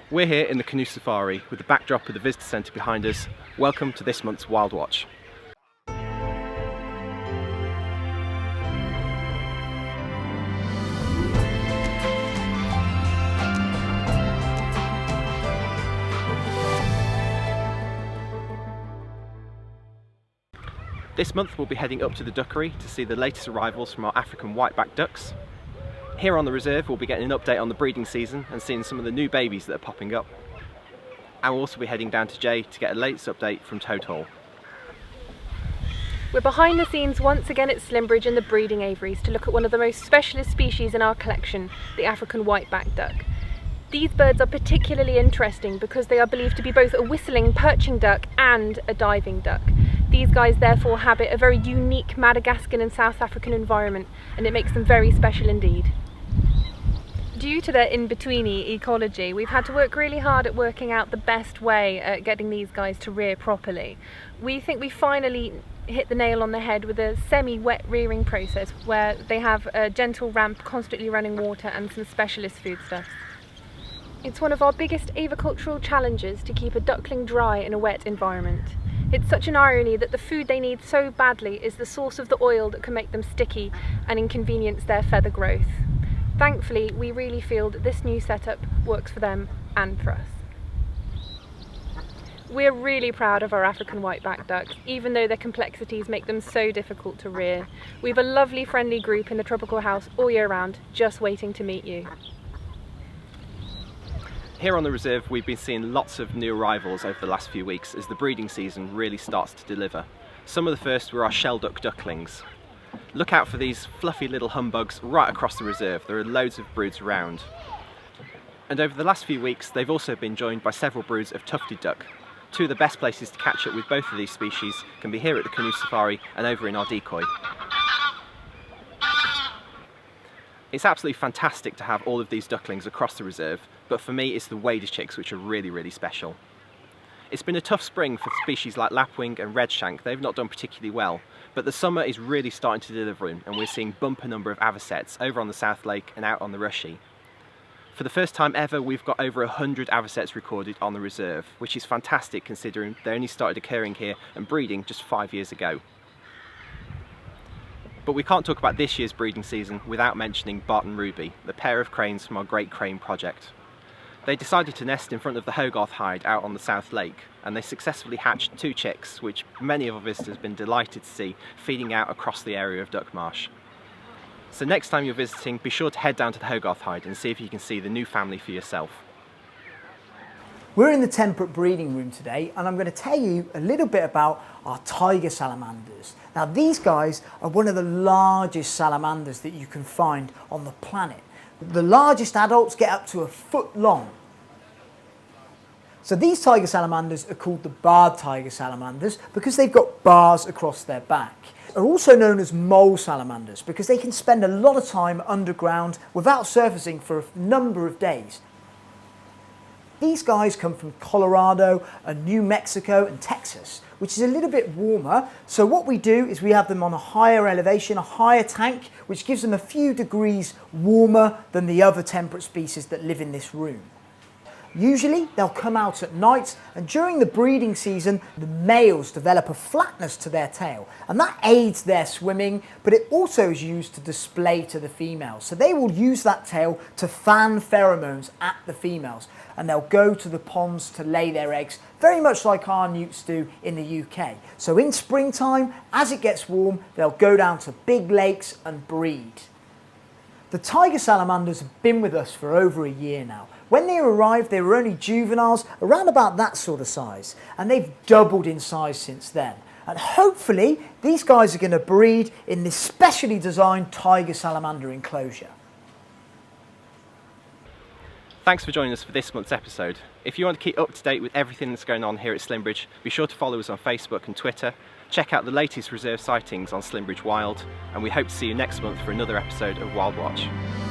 We're here in the canoe safari with the backdrop of the visitor centre behind us. Welcome to this month's WildWatch. This month we'll be heading up to the Duckery to see the latest arrivals from our African whiteback ducks. Here on the reserve we'll be getting an update on the breeding season and seeing some of the new babies that are popping up. And we'll also be heading down to Jay to get a latest update from Toad Hall. We're behind the scenes once again at Slimbridge in the breeding aviaries to look at one of the most specialist species in our collection, the African whiteback duck. These birds are particularly interesting because they are believed to be both a whistling perching duck and a diving duck. These guys therefore habit a very unique Madagascan and South African environment, and it makes them very special indeed. Due to their in-betweeny ecology, we've had to work really hard at working out the best way at getting these guys to rear properly. We think we finally hit the nail on the head with a semi-wet rearing process where they have a gentle ramp, constantly running water and some specialist foodstuffs. It's one of our biggest avicultural challenges to keep a duckling dry in a wet environment. It's such an irony that the food they need so badly is the source of the oil that can make them sticky and inconvenience their feather growth. Thankfully, we really feel that this new setup works for them and for us. We're really proud of our African whiteback ducks, even though their complexities make them so difficult to rear. We've a lovely friendly group in the tropical house all year round, just waiting to meet you. Here on the reserve we've been seeing lots of new arrivals over the last few weeks as the breeding season really starts to deliver. Some of the first were our shelduck ducklings. Look out for these fluffy little humbugs right across the reserve. There are loads of broods around. And over the last few weeks they've also been joined by several broods of tufted duck. Two of the best places to catch up with both of these species can be here at the canoe safari and over in our decoy. It's absolutely fantastic to have all of these ducklings across the reserve, but for me it's the wader chicks which are really special. It's been a tough spring for species like lapwing and redshank. They've not done particularly well, but the summer is really starting to deliver in, and we're seeing bumper number of avocets over on the South Lake and out on the Rushy. For the first time ever we've got over 100 avocets recorded on the reserve, which is fantastic considering they only started occurring here and breeding just 5 years ago. But we can't talk about this year's breeding season without mentioning Barton Ruby, the pair of cranes from our Great Crane project. They decided to nest in front of the Hogarth hide out on the South Lake, and they successfully hatched 2 chicks, which many of our visitors have been delighted to see feeding out across the area of Duck Marsh. So next time you're visiting, be sure to head down to the Hogarth hide and see if you can see the new family for yourself. We're in the temperate breeding room today, and I'm going to tell you a little bit about our tiger salamanders. Now these guys are one of the largest salamanders that you can find on the planet. The largest adults get up to 1 foot long. So these tiger salamanders are called the barred tiger salamanders because they've got bars across their back. They're also known as mole salamanders because they can spend a lot of time underground without surfacing for a number of days. These guys come from Colorado and New Mexico and Texas, which is a little bit warmer. So what we do is we have them on a higher elevation, a higher tank, which gives them a few degrees warmer than the other temperate species that live in this room. Usually they'll come out at night, and during the breeding season the males develop a flatness to their tail, and that aids their swimming, but it also is used to display to the females. So they will use that tail to fan pheromones at the females, and they'll go to the ponds to lay their eggs, very much like our newts do in the UK. So in springtime, as it gets warm, they'll go down to big lakes and breed. The tiger salamanders have been with us for over a year now. When they arrived, they were only juveniles, around about that sort of size, and they've doubled in size since then. And hopefully, these guys are going to breed in this specially designed tiger salamander enclosure. Thanks for joining us for this month's episode. If you want to keep up to date with everything that's going on here at Slimbridge, be sure to follow us on Facebook and Twitter. Check out the latest reserve sightings on Slimbridge Wild, and we hope to see you next month for another episode of WildWatch.